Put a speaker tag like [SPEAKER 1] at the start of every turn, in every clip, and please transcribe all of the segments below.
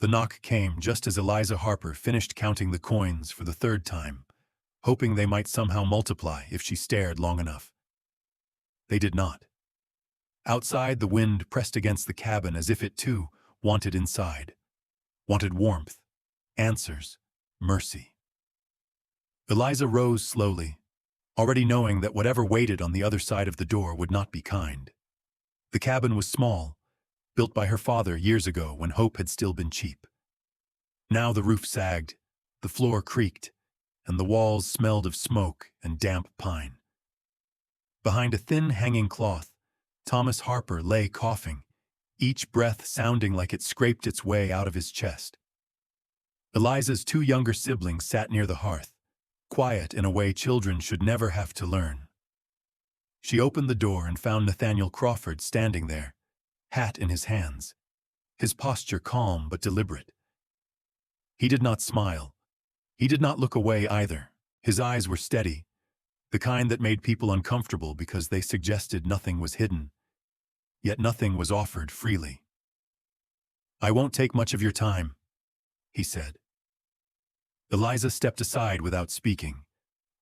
[SPEAKER 1] The knock came just as Eliza Harper finished counting the coins for the third time, hoping they might somehow multiply if she stared long enough. They did not. Outside, the wind pressed against the cabin as if it too wanted inside, wanted warmth, answers, mercy. Eliza rose slowly, already knowing that whatever waited on the other side of the door would not be kind. The cabin was small, built by her father years ago when hope had still been cheap. Now the roof sagged, the floor creaked, and the walls smelled of smoke and damp pine. Behind a thin hanging cloth, Thomas Harper lay coughing, each breath sounding like it scraped its way out of his chest. Eliza's two younger siblings sat near the hearth, quiet in a way children should never have to learn. She opened the door and found Nathaniel Crawford standing there, hat in his hands, his posture calm but deliberate. He did not smile. He did not look away either. His eyes were steady, the kind that made people uncomfortable because they suggested nothing was hidden, yet nothing was offered freely. "I won't take much of your time," he said. Eliza stepped aside without speaking.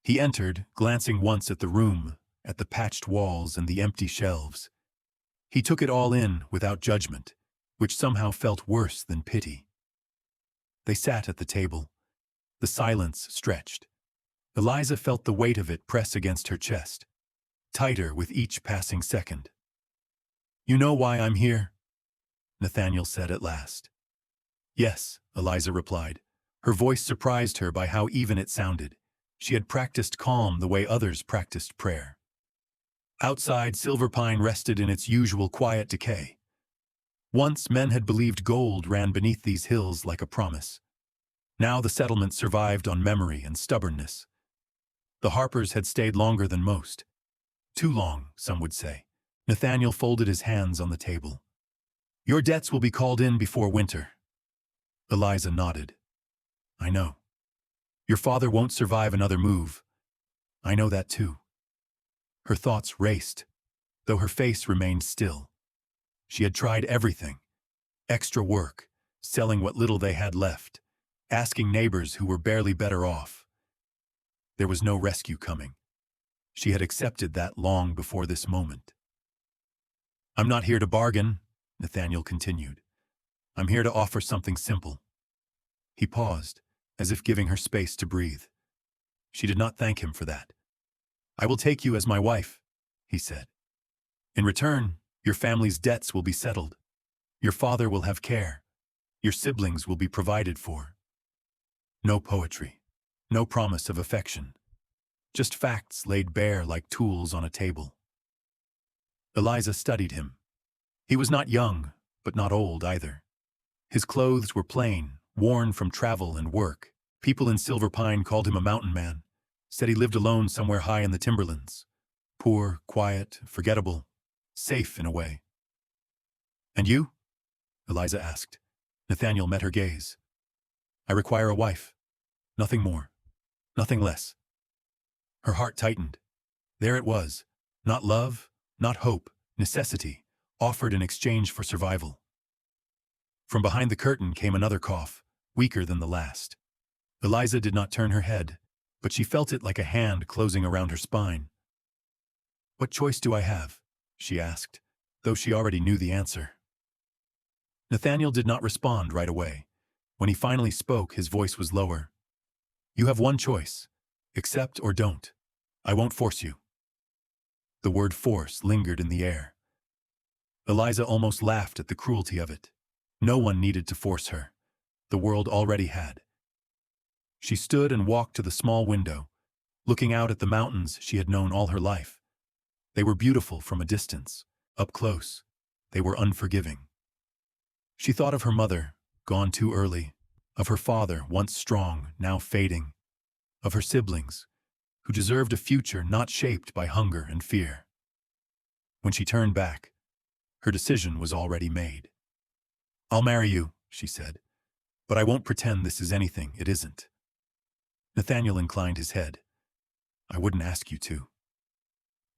[SPEAKER 1] He entered, glancing once at the room, at the patched walls and the empty shelves. He took it all in without judgment, which somehow felt worse than pity. They sat at the table. The silence stretched. Eliza felt the weight of it press against her chest, tighter with each passing second. "You know why I'm here?" Nathaniel said at last. "Yes," Eliza replied. Her voice surprised her by how even it sounded. She had practiced calm the way others practiced prayer. Outside, Silver Pine rested in its usual quiet decay. Once men had believed gold ran beneath these hills like a promise. Now the settlement survived on memory and stubbornness. The Harpers had stayed longer than most. Too long, some would say. Nathaniel folded his hands on the table. "Your debts will be called in before winter." Eliza nodded. "I know. Your father won't survive another move. I know that too." Her thoughts raced, though her face remained still. She had tried everything. Extra work, selling what little they had left, asking neighbors who were barely better off. There was no rescue coming. She had accepted that long before this moment. "I'm not here to bargain," Nathaniel continued. "I'm here to offer something simple." He paused, as if giving her space to breathe. She did not thank him for that. "I will take you as my wife," he said. "In return, your family's debts will be settled. Your father will have care. Your siblings will be provided for. No poetry. No promise of affection. Just facts laid bare like tools on a table." Eliza studied him. He was not young, but not old either. His clothes were plain, worn from travel and work. People in Silver Pine called him a mountain man, said he lived alone somewhere high in the timberlands. Poor, quiet, forgettable, safe in a way. "And you?" Eliza asked. Nathaniel met her gaze. "I require a wife. Nothing more. Nothing less." Her heart tightened. There it was. Not love, not hope, necessity, offered in exchange for survival. From behind the curtain came another cough, weaker than the last. Eliza did not turn her head, but she felt it like a hand closing around her spine. "What choice do I have?" she asked, though she already knew the answer. Nathaniel did not respond right away. When he finally spoke, his voice was lower. "You have one choice. Accept or don't. I won't force you." The word force lingered in the air. Eliza almost laughed at the cruelty of it. No one needed to force her. The world already had. She stood and walked to the small window, looking out at the mountains she had known all her life. They were beautiful from a distance. Up close, they were unforgiving. She thought of her mother, gone too early, of her father, once strong, now fading, of her siblings, who deserved a future not shaped by hunger and fear. When she turned back, her decision was already made. "I'll marry you," she said, "but I won't pretend this is anything it isn't." Nathaniel inclined his head. "I wouldn't ask you to."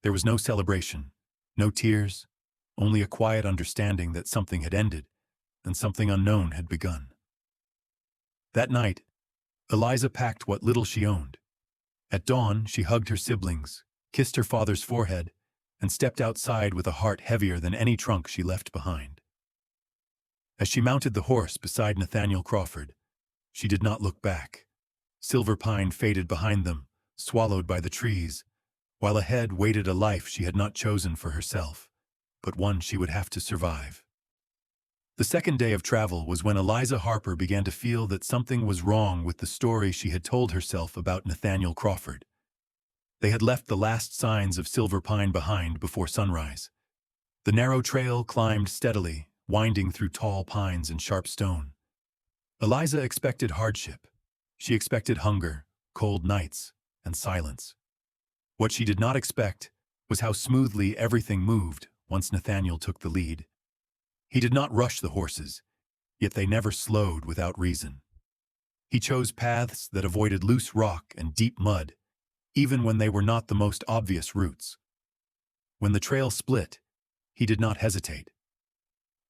[SPEAKER 1] There was no celebration, no tears, only a quiet understanding that something had ended and something unknown had begun. That night, Eliza packed what little she owned. At dawn, she hugged her siblings, kissed her father's forehead, and stepped outside with a heart heavier than any trunk she left behind. As she mounted the horse beside Nathaniel Crawford, she did not look back. Silver pine faded behind them, swallowed by the trees, while ahead waited a life she had not chosen for herself, but one she would have to survive. The second day of travel was when Eliza Harper began to feel that something was wrong with the story she had told herself about Nathaniel Crawford. They had left the last signs of silver pine behind before sunrise. The narrow trail climbed steadily, winding through tall pines and sharp stone. Eliza expected hardship. She expected hunger, cold nights, and silence. What she did not expect was how smoothly everything moved once Nathaniel took the lead. He did not rush the horses, yet they never slowed without reason. He chose paths that avoided loose rock and deep mud, even when they were not the most obvious routes. When the trail split, he did not hesitate.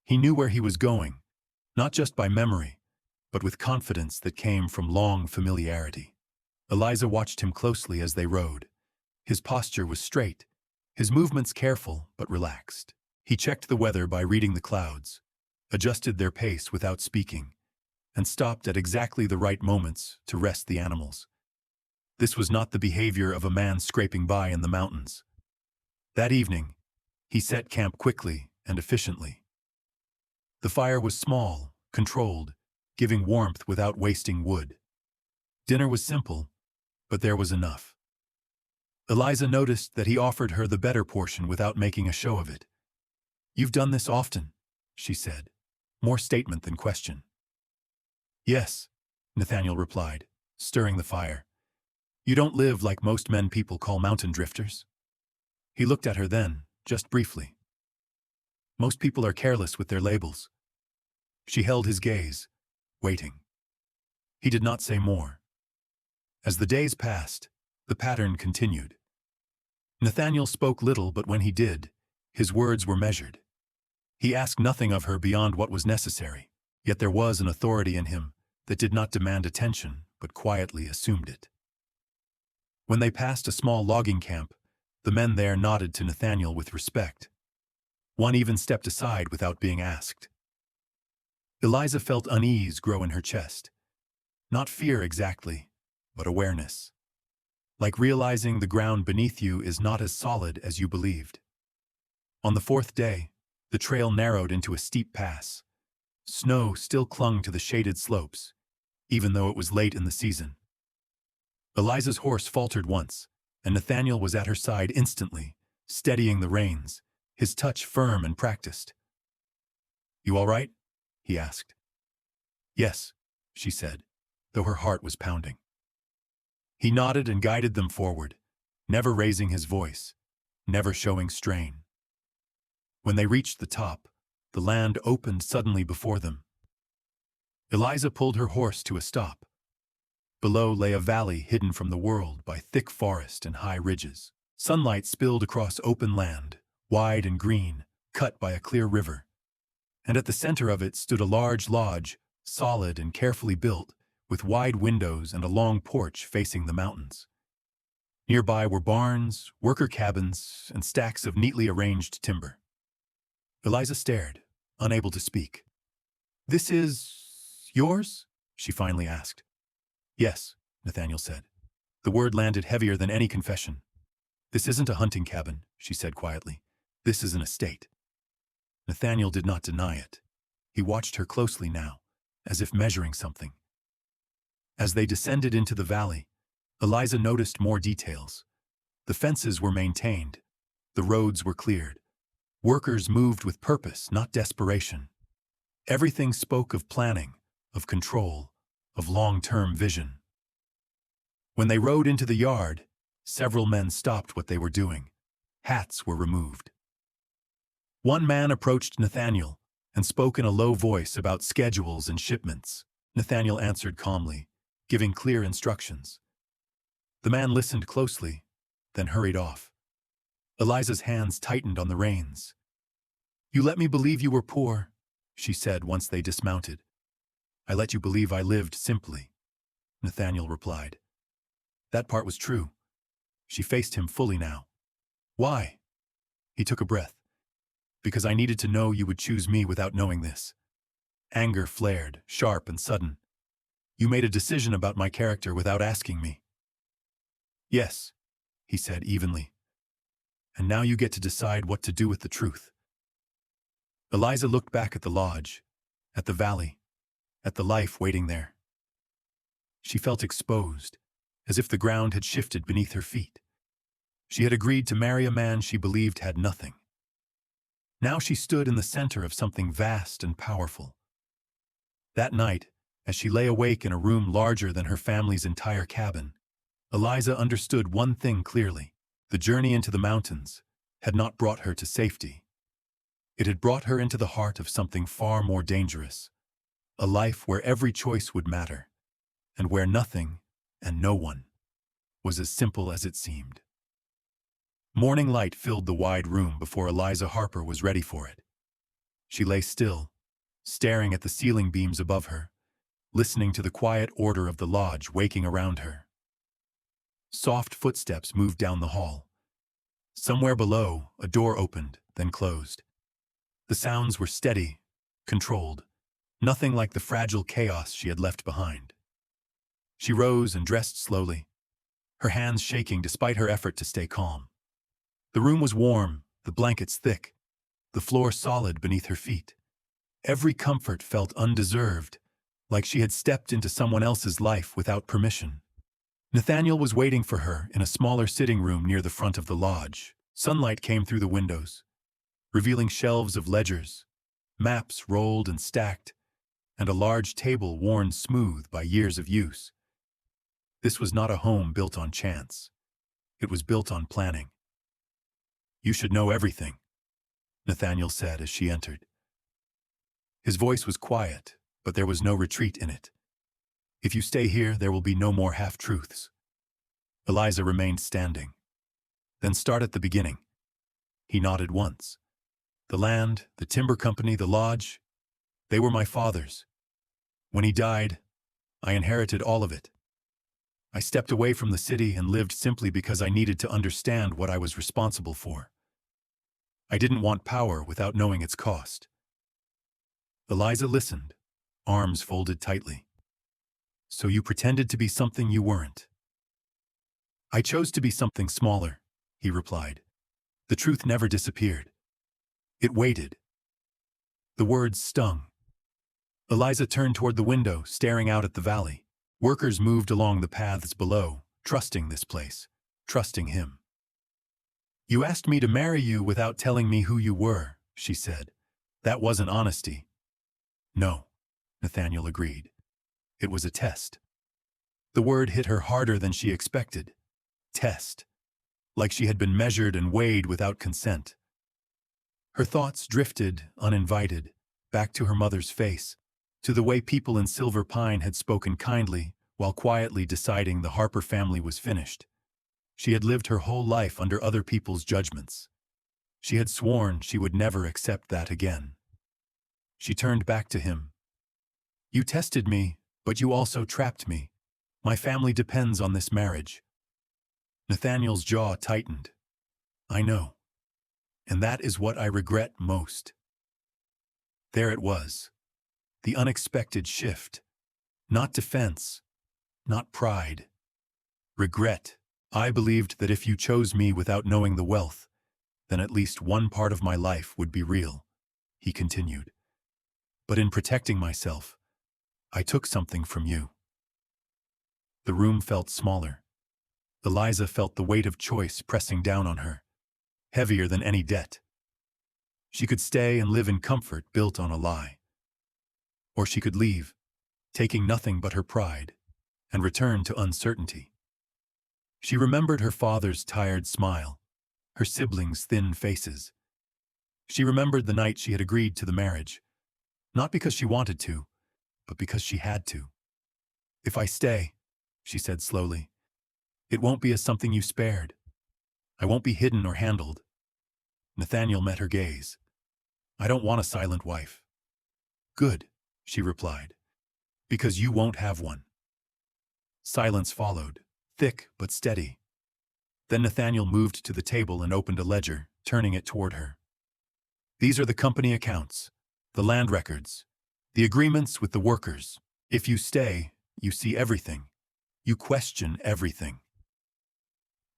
[SPEAKER 1] He knew where he was going, not just by memory, but with confidence that came from long familiarity. Eliza watched him closely as they rode. His posture was straight, his movements careful but relaxed. He checked the weather by reading the clouds, adjusted their pace without speaking, and stopped at exactly the right moments to rest the animals. This was not the behavior of a man scraping by in the mountains. That evening, he set camp quickly and efficiently. The fire was small, controlled, giving warmth without wasting wood. Dinner was simple, but there was enough. Eliza noticed that he offered her the better portion without making a show of it. "You've done this often," she said, more statement than question. "Yes," Nathaniel replied, stirring the fire. "You don't live like most men people call mountain drifters." He looked at her then, just briefly. "Most people are careless with their labels." She held his gaze, waiting. He did not say more. As the days passed, the pattern continued. Nathaniel spoke little, but when he did, his words were measured. He asked nothing of her beyond what was necessary, yet there was an authority in him that did not demand attention, but quietly assumed it. When they passed a small logging camp, the men there nodded to Nathaniel with respect. One even stepped aside without being asked. Eliza felt unease grow in her chest. Not fear exactly, but awareness. Like realizing the ground beneath you is not as solid as you believed. On the fourth day, the trail narrowed into a steep pass. Snow still clung to the shaded slopes, even though it was late in the season. Eliza's horse faltered once, and Nathaniel was at her side instantly, steadying the reins, his touch firm and practiced. "You all right?" he asked. "Yes," she said, though her heart was pounding. He nodded and guided them forward, never raising his voice, never showing strain. When they reached the top, the land opened suddenly before them. Eliza pulled her horse to a stop. Below lay a valley hidden from the world by thick forest and high ridges. Sunlight spilled across open land, wide and green, cut by a clear river. And at the center of it stood a large lodge, solid and carefully built, with wide windows and a long porch facing the mountains. Nearby were barns, worker cabins, and stacks of neatly arranged timber. Eliza stared, unable to speak. "This is yours?" she finally asked. "Yes," Nathaniel said. The word landed heavier than any confession. "This isn't a hunting cabin," she said quietly. "This is an estate." Nathaniel did not deny it. He watched her closely now, as if measuring something. As they descended into the valley, Eliza noticed more details. The fences were maintained. The roads were cleared. Workers moved with purpose, not desperation. Everything spoke of planning, of control, of long-term vision. When they rode into the yard, several men stopped what they were doing. Hats were removed. One man approached Nathaniel and spoke in a low voice about schedules and shipments. Nathaniel answered calmly, giving clear instructions. The man listened closely, then hurried off. Eliza's hands tightened on the reins. "You let me believe you were poor," she said once they dismounted. I let you believe I lived simply, Nathaniel replied. That part was true. She faced him fully now. Why? He took a breath. Because I needed to know you would choose me without knowing this. Anger flared, sharp and sudden. You made a decision about my character without asking me. Yes, he said evenly. And now you get to decide what to do with the truth. Eliza looked back at the lodge, at the valley, at the life waiting there. She felt exposed, as if the ground had shifted beneath her feet. She had agreed to marry a man she believed had nothing. Now she stood in the center of something vast and powerful. That night, as she lay awake in a room larger than her family's entire cabin, Eliza understood one thing clearly. The journey into the mountains had not brought her to safety. It had brought her into the heart of something far more dangerous, a life where every choice would matter, and where nothing, and no one, was as simple as it seemed. Morning light filled the wide room before Eliza Harper was ready for it. She lay still, staring at the ceiling beams above her, listening to the quiet order of the lodge waking around her. Soft footsteps moved down the hall. Somewhere below, a door opened, then closed. The sounds were steady, controlled, nothing like the fragile chaos she had left behind. She rose and dressed slowly, her hands shaking despite her effort to stay calm. The room was warm, the blankets thick, the floor solid beneath her feet. Every comfort felt undeserved, like she had stepped into someone else's life without permission. Nathaniel was waiting for her in a smaller sitting room near the front of the lodge. Sunlight came through the windows, revealing shelves of ledgers, maps rolled and stacked, and a large table worn smooth by years of use. This was not a home built on chance. It was built on planning. You should know everything, Nathaniel said as she entered. His voice was quiet, but there was no retreat in it. If you stay here, there will be no more half-truths. Eliza remained standing. Then start at the beginning. He nodded once. The land, the timber company, the lodge, they were my father's. When he died, I inherited all of it. I stepped away from the city and lived simply because I needed to understand what I was responsible for. I didn't want power without knowing its cost. Eliza listened, arms folded tightly. So you pretended to be something you weren't. I chose to be something smaller, he replied. The truth never disappeared. It waited. The words stung. Eliza turned toward the window, staring out at the valley. Workers moved along the paths below, trusting this place, trusting him. You asked me to marry you without telling me who you were, she said. That wasn't honesty. No, Nathaniel agreed. It was a test. The word hit her harder than she expected. Test. Like she had been measured and weighed without consent. Her thoughts drifted, uninvited, back to her mother's face, to the way people in Silver Pine had spoken kindly while quietly deciding the Harper family was finished. She had lived her whole life under other people's judgments. She had sworn she would never accept that again. She turned back to him. You tested me, but you also trapped me. My family depends on this marriage. Nathaniel's jaw tightened. I know. And that is what I regret most. There it was. The unexpected shift. Not defense. Not pride. Regret. I believed that if you chose me without knowing the wealth, then at least one part of my life would be real, he continued. But in protecting myself, I took something from you. The room felt smaller. Eliza felt the weight of choice pressing down on her, heavier than any debt. She could stay and live in comfort built on a lie. Or she could leave, taking nothing but her pride, and return to uncertainty. She remembered her father's tired smile, her siblings' thin faces. She remembered the night she had agreed to the marriage, not because she wanted to, but because she had to. If I stay, she said slowly, it won't be as something you spared. I won't be hidden or handled. Nathaniel met her gaze. I don't want a silent wife. Good, she replied. Because you won't have one. Silence followed, thick but steady. Then Nathaniel moved to the table and opened a ledger, turning it toward her. These are the company accounts, the land records, the agreements with the workers. If you stay, you see everything. You question everything.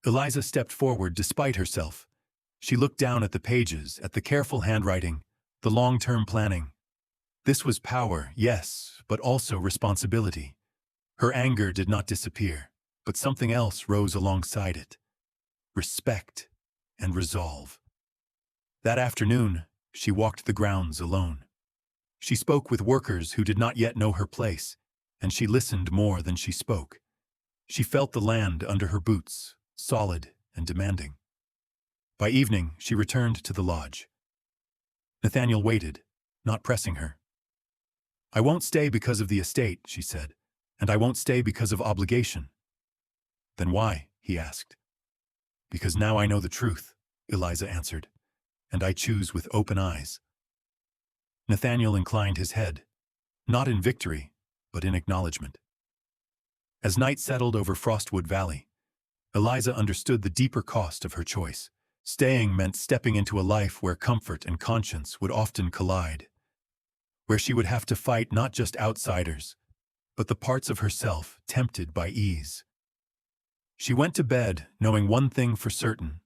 [SPEAKER 1] Eliza stepped forward despite herself. She looked down at the pages, at the careful handwriting, the long-term planning. This was power, yes, but also responsibility. Her anger did not disappear, but something else rose alongside it. Respect and resolve. That afternoon, she walked the grounds alone. She spoke with workers who did not yet know her place, and she listened more than she spoke. She felt the land under her boots, solid and demanding. By evening, she returned to the lodge. Nathaniel waited, not pressing her. I won't stay because of the estate, she said, and I won't stay because of obligation. Then why? He asked. Because now I know the truth, Eliza answered, and I choose with open eyes. Nathaniel inclined his head, not in victory, but in acknowledgement. As night settled over Frostwood Valley, Eliza understood the deeper cost of her choice. Staying meant stepping into a life where comfort and conscience would often collide, where she would have to fight not just outsiders, but the parts of herself tempted by ease. She went to bed knowing one thing for certain.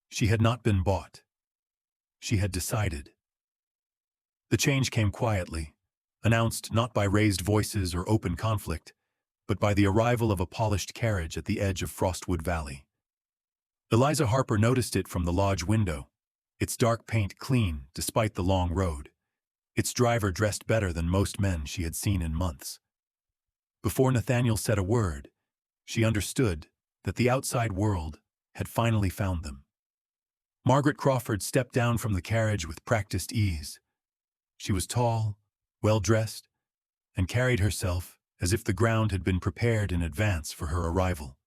[SPEAKER 1] She had not been bought. She had decided. The change came quietly, announced not by raised voices or open conflict, but by the arrival of a polished carriage at the edge of Frostwood Valley. Eliza Harper noticed it from the lodge window, its dark paint clean despite the long road, its driver dressed better than most men she had seen in months. Before Nathaniel said a word, she understood that the outside world had finally found them. Margaret Crawford stepped down from the carriage with practiced ease. She was tall, well-dressed, and carried herself as if the ground had been prepared in advance for her arrival.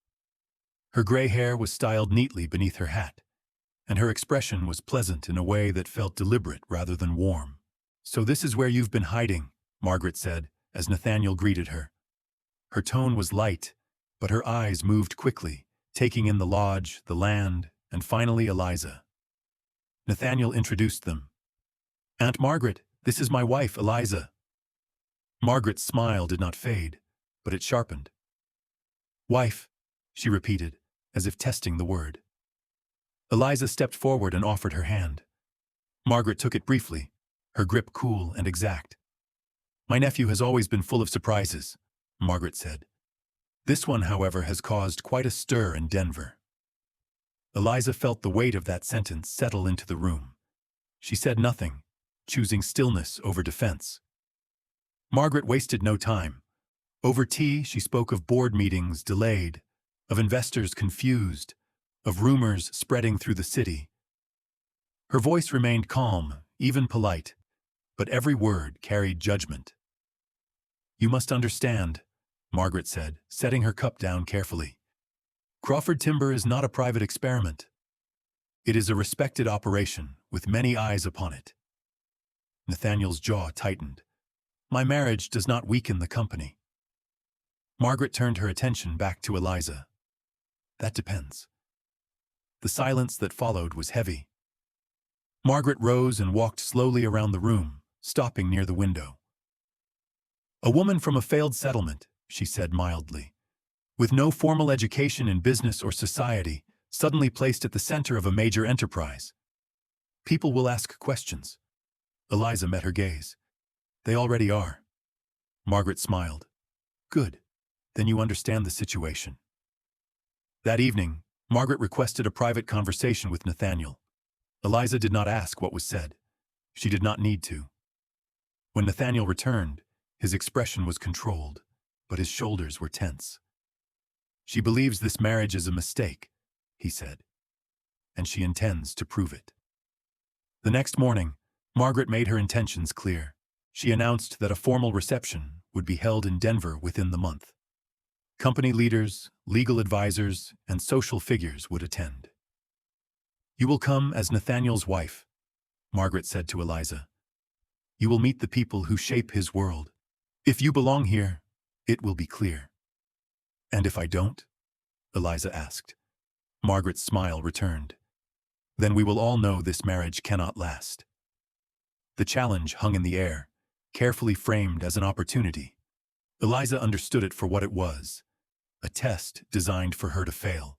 [SPEAKER 1] Her gray hair was styled neatly beneath her hat, and her expression was pleasant in a way that felt deliberate rather than warm. So this is where you've been hiding, Margaret said, as Nathaniel greeted her. Her tone was light, but her eyes moved quickly, taking in the lodge, the land, and finally Eliza. Nathaniel introduced them. Aunt Margaret, this is my wife, Eliza. Margaret's smile did not fade, but it sharpened. Wife, she repeated, as if testing the word. Eliza stepped forward and offered her hand. Margaret took it briefly, her grip cool and exact. My nephew has always been full of surprises, Margaret said. This one, however, has caused quite a stir in Denver. Eliza felt the weight of that sentence settle into the room. She said nothing, choosing stillness over defense. Margaret wasted no time. Over tea, she spoke of board meetings delayed, of investors confused, of rumors spreading through the city. Her voice remained calm, even polite, but every word carried judgment. You must understand, Margaret said, setting her cup down carefully. Crawford Timber is not a private experiment. It is a respected operation, with many eyes upon it. Nathaniel's jaw tightened. My marriage does not weaken the company. Margaret turned her attention back to Eliza. That depends. The silence that followed was heavy. Margaret rose and walked slowly around the room, stopping near the window. A woman from a failed settlement, she said mildly, with no formal education in business or society, suddenly placed at the center of a major enterprise. People will ask questions. Eliza met her gaze. They already are. Margaret smiled. Good. Then you understand the situation. That evening, Margaret requested a private conversation with Nathaniel. Eliza did not ask what was said. She did not need to. When Nathaniel returned, his expression was controlled, but his shoulders were tense. She believes this marriage is a mistake, he said, and she intends to prove it. The next morning, Margaret made her intentions clear. She announced that a formal reception would be held in Denver within the month. Company leaders, legal advisors, and social figures would attend. You will come as Nathaniel's wife, Margaret said to Eliza. You will meet the people who shape his world, If you belong here, it will be clear. And if I don't? Eliza asked. Margaret's smile returned. Then we will all know this marriage cannot last. The challenge hung in the air, carefully framed as an opportunity. Eliza understood it for what it was, a test designed for her to fail.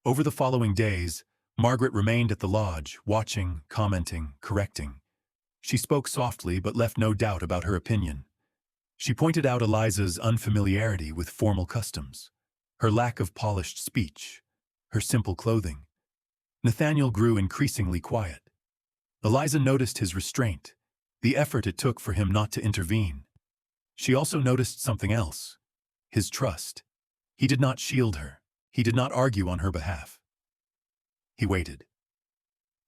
[SPEAKER 1] Over the following days, Margaret remained at the lodge, watching, commenting, correcting. She spoke softly but left no doubt about her opinion. She pointed out Eliza's unfamiliarity with formal customs, her lack of polished speech, her simple clothing. Nathaniel grew increasingly quiet. Eliza noticed his restraint, the effort it took for him not to intervene. She also noticed something else, his trust. He did not shield her. He did not argue on her behalf. He waited.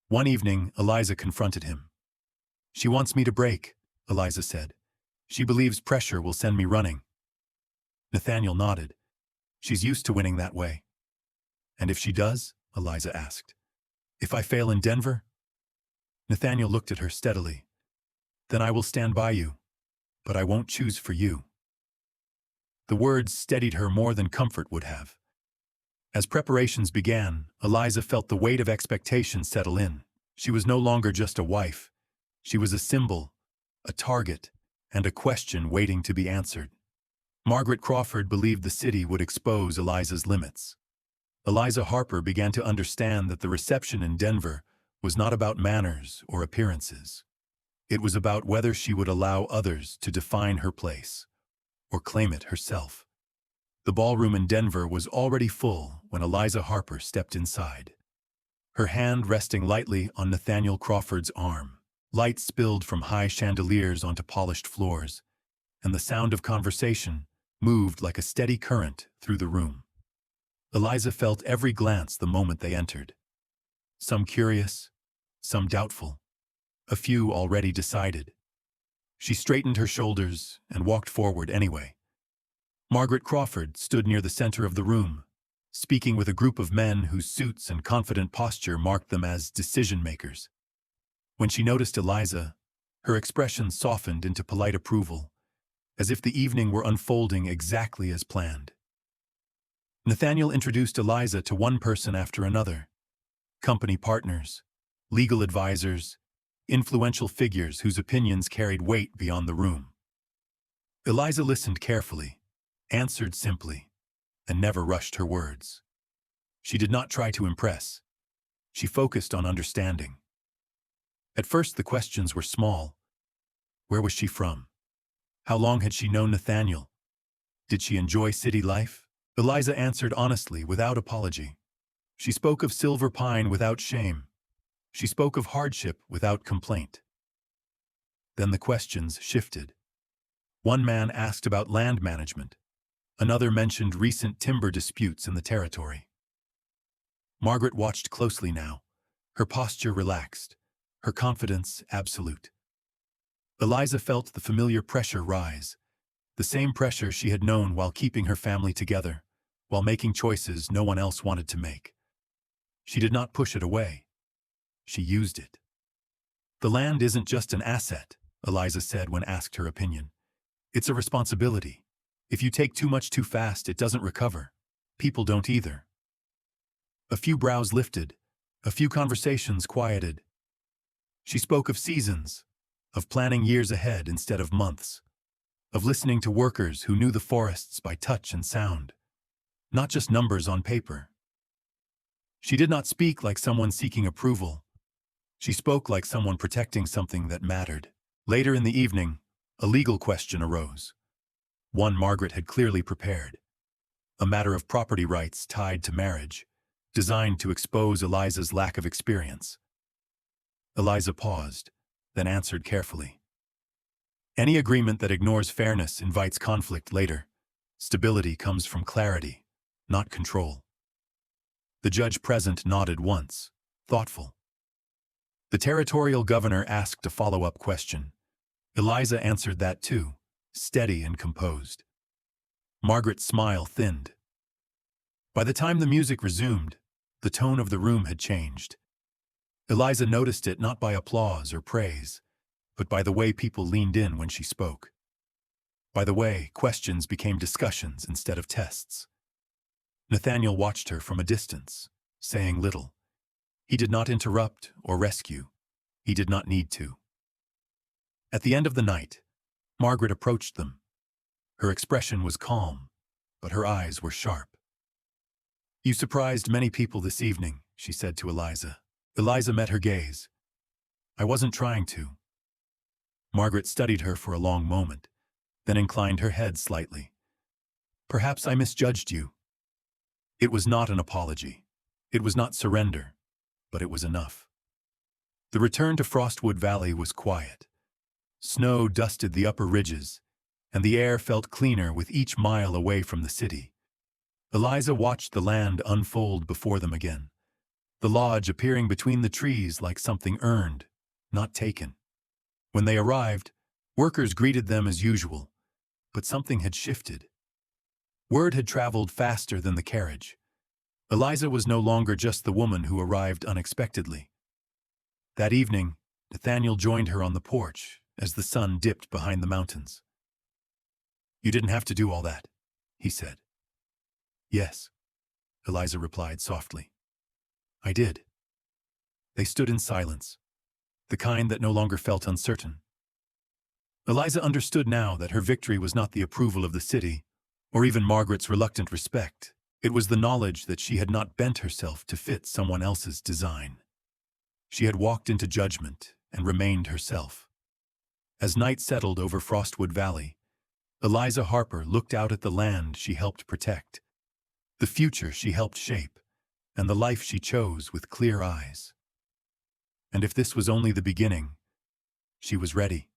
[SPEAKER 1] One evening, Eliza confronted him. "She wants me to break," Eliza said. "She believes pressure will send me running." Nathaniel nodded. "She's used to winning that way." "And if she does?" Eliza asked. "If I fail in Denver?" Nathaniel looked at her steadily. "Then I will stand by you, but I won't choose for you." The words steadied her more than comfort would have. As preparations began, Eliza felt the weight of expectation settle in. She was no longer just a wife. She was a symbol, a target, and a question waiting to be answered. Margaret Crawford believed the city would expose Eliza's limits. Eliza Harper began to understand that the reception in Denver was not about manners or appearances. It was about whether she would allow others to define her place, or claim it herself. The ballroom in Denver was already full when Eliza Harper stepped inside. Her hand resting lightly on Nathaniel Crawford's arm. Light spilled from high chandeliers onto polished floors, and the sound of conversation moved like a steady current through the room. Eliza felt every glance the moment they entered. Some curious, some doubtful, a few already decided. She straightened her shoulders and walked forward anyway. Margaret Crawford stood near the center of the room, speaking with a group of men whose suits and confident posture marked them as decision-makers. When she noticed Eliza, her expression softened into polite approval, as if the evening were unfolding exactly as planned. Nathaniel introduced Eliza to one person after another: company partners, legal advisors, influential figures whose opinions carried weight beyond the room. Eliza listened carefully, answered simply, and never rushed her words. She did not try to impress. She focused on understanding. At first the questions were small. Where was she from? How long had she known Nathaniel? Did she enjoy city life? Eliza answered honestly, without apology. She spoke of Silver Pine without shame. She spoke of hardship without complaint. Then the questions shifted. One man asked about land management. Another mentioned recent timber disputes in the territory. Margaret watched closely now, her posture relaxed, her confidence absolute. Eliza felt the familiar pressure rise, the same pressure she had known while keeping her family together, while making choices no one else wanted to make. She did not push it away. She used it. "The land isn't just an asset," Eliza said when asked her opinion. "It's a responsibility. If you take too much too fast, it doesn't recover. People don't either." A few brows lifted, a few conversations quieted. She spoke of seasons, of planning years ahead instead of months, of listening to workers who knew the forests by touch and sound, not just numbers on paper. She did not speak like someone seeking approval. She spoke like someone protecting something that mattered. Later in the evening, a legal question arose. One Margaret had clearly prepared. A matter of property rights tied to marriage, designed to expose Eliza's lack of experience. Eliza paused, then answered carefully. "Any agreement that ignores fairness invites conflict later. Stability comes from clarity, not control." The judge present nodded once, thoughtful. The territorial governor asked a follow-up question. Eliza answered that too, steady and composed. Margaret's smile thinned. By the time the music resumed, the tone of the room had changed. Eliza noticed it not by applause or praise, but by the way people leaned in when she spoke. By the way, questions became discussions instead of tests. Nathaniel watched her from a distance, saying little. He did not interrupt or rescue. He did not need to. At the end of the night, Margaret approached them. Her expression was calm, but her eyes were sharp. "You surprised many people this evening," she said to Eliza. Eliza met her gaze. "I wasn't trying to." Margaret studied her for a long moment, then inclined her head slightly. "Perhaps I misjudged you." It was not an apology. It was not surrender, but it was enough. The return to Frostwood Valley was quiet. Snow dusted the upper ridges, and the air felt cleaner with each mile away from the city. Eliza watched the land unfold before them again, the lodge appearing between the trees like something earned, not taken. When they arrived, workers greeted them as usual, but something had shifted. Word had traveled faster than the carriage. Eliza was no longer just the woman who arrived unexpectedly. That evening, Nathaniel joined her on the porch as the sun dipped behind the mountains. "You didn't have to do all that," he said. "Yes," Eliza replied softly. "I did." They stood in silence, the kind that no longer felt uncertain. Eliza understood now that her victory was not the approval of the city, or even Margaret's reluctant respect. It was the knowledge that she had not bent herself to fit someone else's design. She had walked into judgment and remained herself. As night settled over Frostwood Valley, Eliza Harper looked out at the land she helped protect, the future she helped shape, and the life she chose with clear eyes. And if this was only the beginning, she was ready.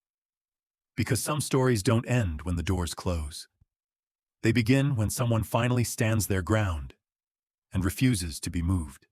[SPEAKER 1] Because some stories don't end when the doors close. They begin when someone finally stands their ground and refuses to be moved.